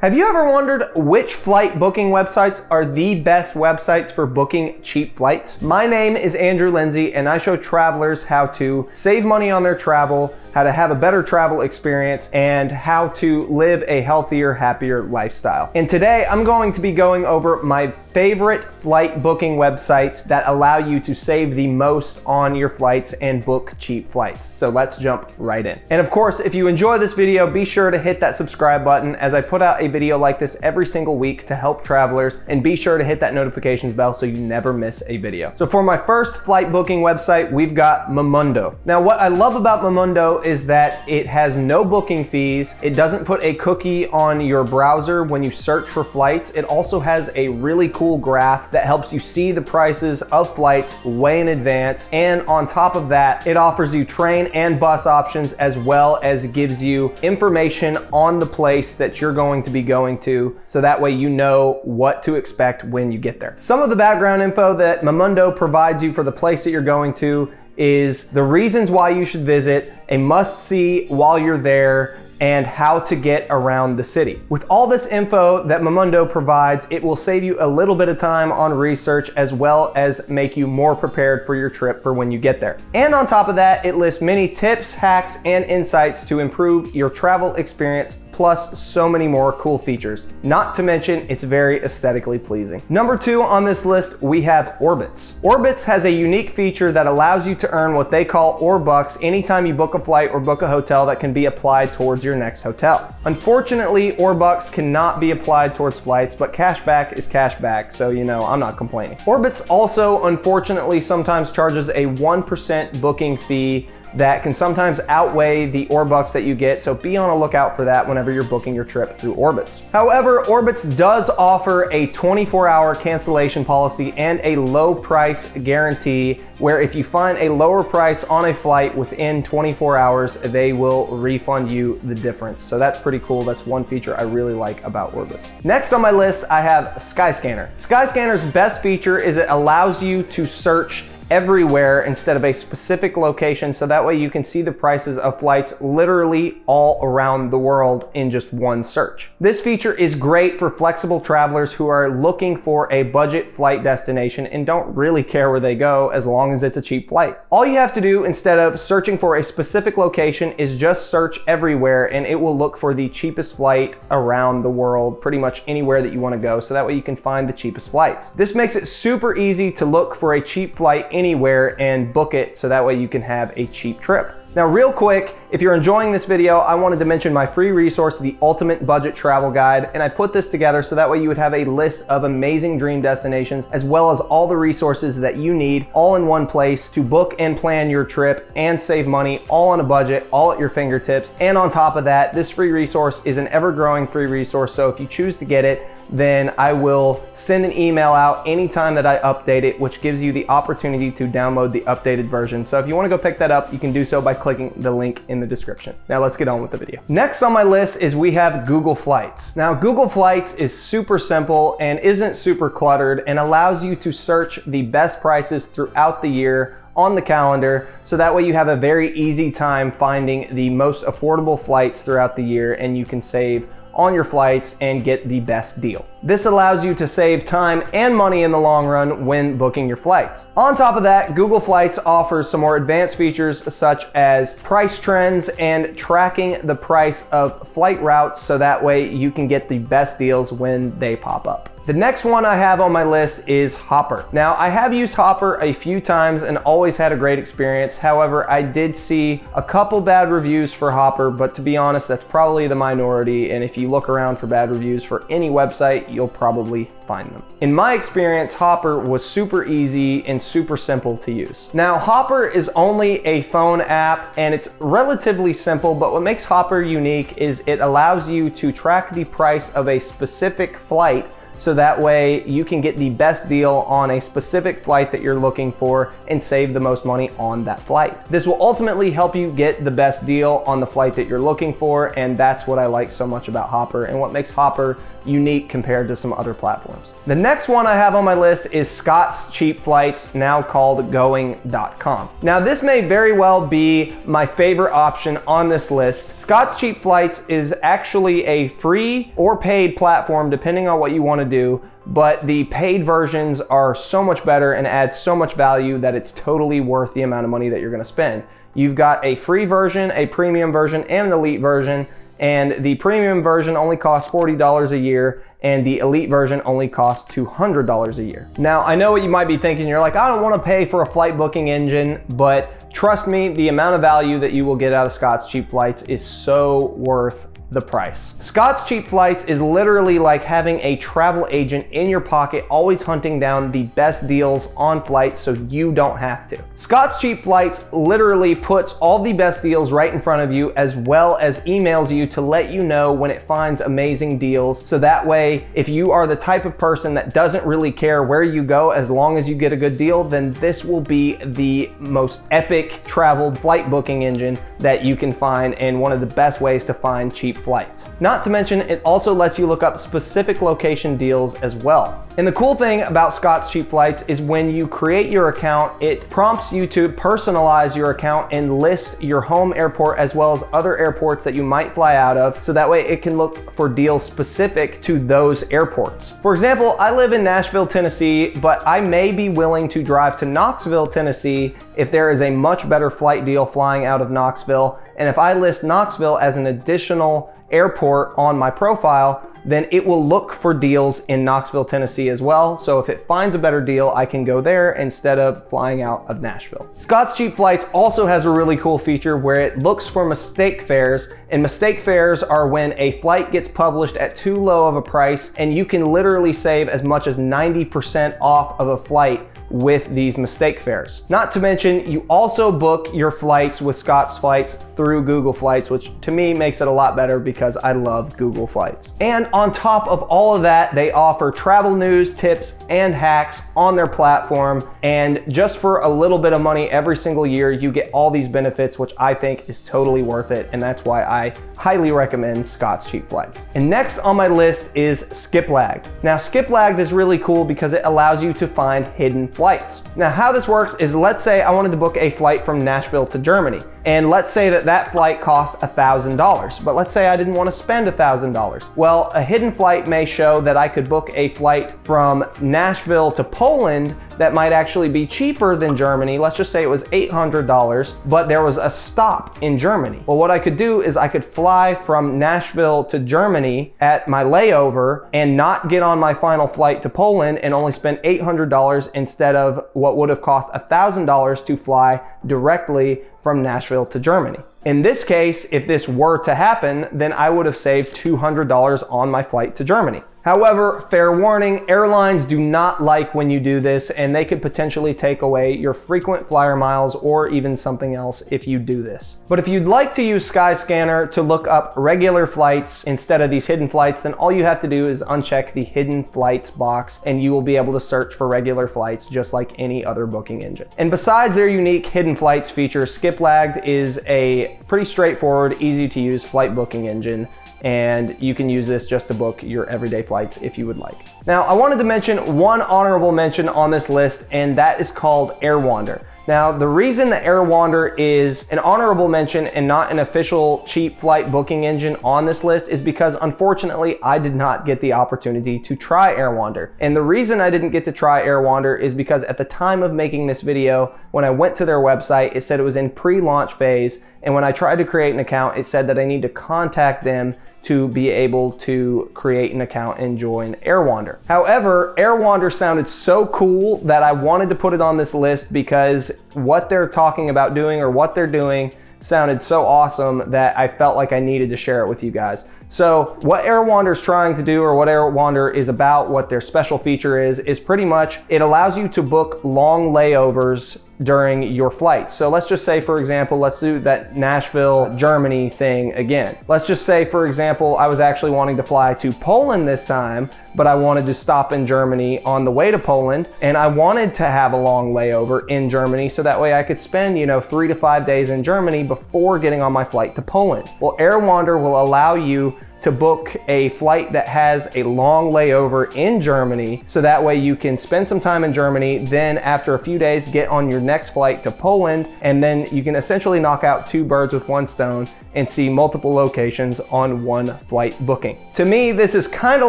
Have you ever wondered which flight booking websites are the best websites for booking cheap flights? My name is Andrew Lindsay, and I show travelers how to save money on their travel, how to have a better travel experience, and how to live a healthier, happier lifestyle. And today I'm going to be going over my favorite flight booking websites that allow you to save the most on your flights and book cheap flights. So let's jump right in. And of course, if you enjoy this video, be sure to hit that subscribe button, as I put out a video like this every single week to help travelers, and be sure to hit that notifications bell so you never miss a video. So for my first flight booking website, we've got Momondo. Now what I love about Momondo is that it has no booking fees. It doesn't put a cookie on your browser when you search for flights. It also has a really cool graph that helps you see the prices of flights way in advance. And on top of that, it offers you train and bus options, as well as gives you information on the place that you're going to be going to, so that way you know what to expect when you get there. Some of the background info that Momondo provides you for the place that you're going to is the reasons why you should visit, a must-see while you're there, and how to get around the city. With all this info that Momondo provides, it will save you a little bit of time on research, as well as make you more prepared for your trip for when you get there. And on top of that, it lists many tips, hacks, and insights to improve your travel experience, plus so many more cool features. Not to mention, it's very aesthetically pleasing. Number 2 on this list, we have Orbitz. Orbitz has a unique feature that allows you to earn what they call Orbucks anytime you book a flight or book a hotel that can be applied towards your next hotel. Unfortunately, Orbucks cannot be applied towards flights, but cashback is cashback, so you know, I'm not complaining. Orbitz also, unfortunately, sometimes charges a 1% booking fee that can sometimes outweigh the Orbucks that you get, so be on a lookout for that whenever you're booking your trip through Orbitz. However, Orbitz does offer a 24-hour cancellation policy and a low price guarantee, where if you find a lower price on a flight within 24 hours, they will refund you the difference. So that's pretty cool. That's one feature I really like about Orbitz. Next on my list, I have Skyscanner. Skyscanner's best feature is it allows you to search everywhere instead of a specific location, so that way you can see the prices of flights literally all around the world in just one search. This feature is great for flexible travelers who are looking for a budget flight destination and don't really care where they go, as long as it's a cheap flight. All you have to do, instead of searching for a specific location, is just search everywhere, and it will look for the cheapest flight around the world, pretty much anywhere that you want to go, so that way you can find the cheapest flights. This makes it super easy to look for a cheap flight anywhere and book it, so that way you can have a cheap trip. Now real quick, if you're enjoying this video, I wanted to mention my free resource, the Ultimate Budget Travel Guide, and I put this together so that way you would have a list of amazing dream destinations, as well as all the resources that you need all in one place to book and plan your trip and save money, all on a budget, all at your fingertips. And on top of that, this free resource is an ever-growing free resource, so if you choose to get it, then I will send an email out anytime that I update it, which gives you the opportunity to download the updated version. So if you want to go pick that up, you can do so by clicking the link in the description. Now let's get on with the video. Next on my list is we have Google Flights. Now Google Flights is super simple and isn't super cluttered, and allows you to search the best prices throughout the year on the calendar, so that way you have a very easy time finding the most affordable flights throughout the year, and you can save on your flights and get the best deal. This allows you to save time and money in the long run when booking your flights. On top of that, Google Flights offers some more advanced features, such as price trends and tracking the price of flight routes, so that way you can get the best deals when they pop up. The next one I have on my list is Hopper. Now, I have used Hopper a few times and always had a great experience. However, I did see a couple bad reviews for Hopper, but to be honest, that's probably the minority. And if you look around for bad reviews for any website, you'll probably find them. In my experience, Hopper was super easy and super simple to use. Now, Hopper is only a phone app and it's relatively simple, but what makes Hopper unique is it allows you to track the price of a specific flight, so that way you can get the best deal on a specific flight that you're looking for and save the most money on that flight. This will ultimately help you get the best deal on the flight that you're looking for, and that's what I like so much about Hopper and what makes Hopper unique compared to some other platforms. The next one I have on my list is Scott's Cheap Flights, now called Going.com. Now this may very well be my favorite option on this list. Scott's Cheap Flights is actually a free or paid platform depending on what you want to do, but the paid versions are so much better and add so much value that it's totally worth the amount of money that you're going to spend. You've got a free version, a premium version, and an elite version, and the premium version only costs $40 a year, and the elite version only costs $200 a year. Now, I know what you might be thinking. You're like, I don't want to pay for a flight booking engine, but trust me, the amount of value that you will get out of Scott's Cheap Flights is so worth the price. Scott's Cheap Flights is literally like having a travel agent in your pocket, always hunting down the best deals on flights so you don't have to. Scott's Cheap Flights literally puts all the best deals right in front of you, as well as emails you to let you know when it finds amazing deals. So that way, if you are the type of person that doesn't really care where you go as long as you get a good deal, then this will be the most epic travel flight booking engine that you can find, and one of the best ways to find cheap flights. Not to mention, it also lets you look up specific location deals as well. And the cool thing about Scott's Cheap Flights is when you create your account, it prompts you to personalize your account and list your home airport as well as other airports that you might fly out of, so that way it can look for deals specific to those airports. For example, I live in Nashville, Tennessee, but I may be willing to drive to Knoxville, Tennessee if there is a much better flight deal flying out of Knoxville. And if I list Knoxville as an additional airport on my profile, then it will look for deals in Knoxville, Tennessee as well. So if it finds a better deal, I can go there instead of flying out of Nashville. Scott's Cheap Flights also has a really cool feature where it looks for mistake fares, and mistake fares are when a flight gets published at too low of a price, and you can literally save as much as 90% off of a flight with these mistake fares. Not to mention, you also book your flights with Scott's Flights through Google Flights, which to me makes it a lot better because I love Google Flights. And on top of all of that, they offer travel news, tips, and hacks on their platform. And just for a little bit of money every single year, you get all these benefits, which I think is totally worth it. And that's why I highly recommend Scott's Cheap Flights. And next on my list is Skiplagged. Now, Skiplagged is really cool because it allows you to find hidden flights. Now, how this works is, let's say I wanted to book a flight from Nashville to Germany, and let's say that flight cost $1,000, but let's say I didn't want to spend $1,000. Well, a hidden flight may show that I could book a flight from Nashville to Poland that might actually be cheaper than Germany. Let's just say it was $800, but there was a stop in Germany. Well, what I could do is I could fly from Nashville to Germany at my layover and not get on my final flight to Poland and only spend $800 instead of what would have cost $1,000 to fly directly from Nashville to Germany. In this case, if this were to happen, then I would have saved $200 on my flight to Germany. However, fair warning, airlines do not like when you do this, and they could potentially take away your frequent flyer miles or even something else if you do this. But if you'd like to use Skyscanner to look up regular flights instead of these hidden flights, then all you have to do is uncheck the hidden flights box and you will be able to search for regular flights just like any other booking engine. And besides their unique hidden flights feature, Skiplagged is a pretty straightforward, easy to use flight booking engine, and you can use this just to book your everyday flights if you would like. Now, I wanted to mention one honorable mention on this list, and that is called Airwander. Now, the reason that Airwander is an honorable mention and not an official cheap flight booking engine on this list is because, unfortunately, I did not get the opportunity to try Airwander. And the reason I didn't get to try Airwander is because at the time of making this video, when I went to their website, it said it was in pre-launch phase. And when I tried to create an account, it said that I need to contact them to be able to create an account and join Airwander. However, Airwander sounded so cool that I wanted to put it on this list because what they're talking about doing, or what they're doing, sounded so awesome that I felt like I needed to share it with you guys. So what Airwander is trying to do, or what Airwander is about, what their special feature is pretty much it allows you to book long layovers during your flight. So let's just say, for example, let's do that Nashville, Germany thing again. Let's just say, for example, I was actually wanting to fly to Poland this time, but I wanted to stop in Germany on the way to Poland, and I wanted to have a long layover in Germany so that way I could spend, 3 to 5 days in Germany before getting on my flight to Poland. Well, Airwander will allow you to book a flight that has a long layover in Germany, so that way you can spend some time in Germany, then after a few days get on your next flight to Poland, and then you can essentially knock out 2 birds with 1 stone and see multiple locations on one flight booking. To me, this is kind of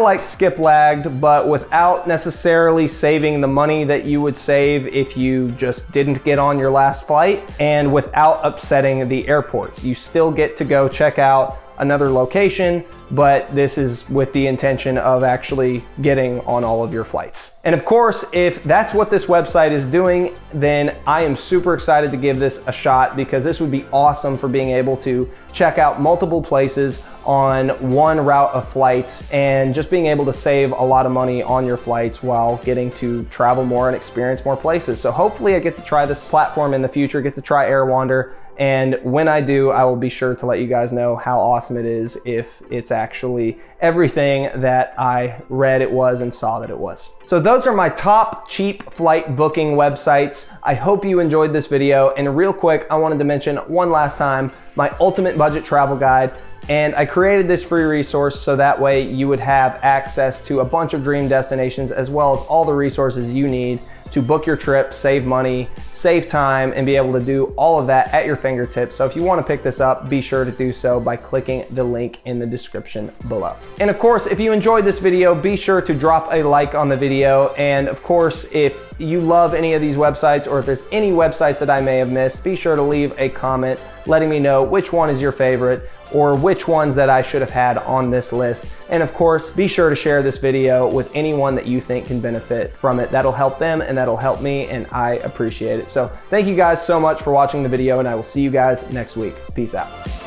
like Skiplagged, but without necessarily saving the money that you would save if you just didn't get on your last flight, and without upsetting the airports. You still get to go check out another location, but this is with the intention of actually getting on all of your flights. And of course, if that's what this website is doing, then I am super excited to give this a shot, because this would be awesome for being able to check out multiple places on one route of flights and just being able to save a lot of money on your flights while getting to travel more and experience more places. So hopefully I get to try this platform in the future, get to try Airwander. And when I do, I will be sure to let you guys know how awesome it is, if it's actually everything that I read it was and saw that it was. So those are my top cheap flight booking websites. I hope you enjoyed this video. And real quick, I wanted to mention one last time my ultimate budget travel guide. And I created this free resource so that way you would have access to a bunch of dream destinations, as well as all the resources you need to book your trip, save money, save time, and be able to do all of that at your fingertips. So if you want to pick this up, be sure to do so by clicking the link in the description below. And of course, if you enjoyed this video, be sure to drop a like on the video. And of course, if you love any of these websites, or if there's any websites that I may have missed, be sure to leave a comment letting me know which one is your favorite, or which ones that I should have had on this list. And of course, be sure to share this video with anyone that you think can benefit from it. That'll help them and that'll help me, and I appreciate it. So thank you guys so much for watching the video, and I will see you guys next week. Peace out.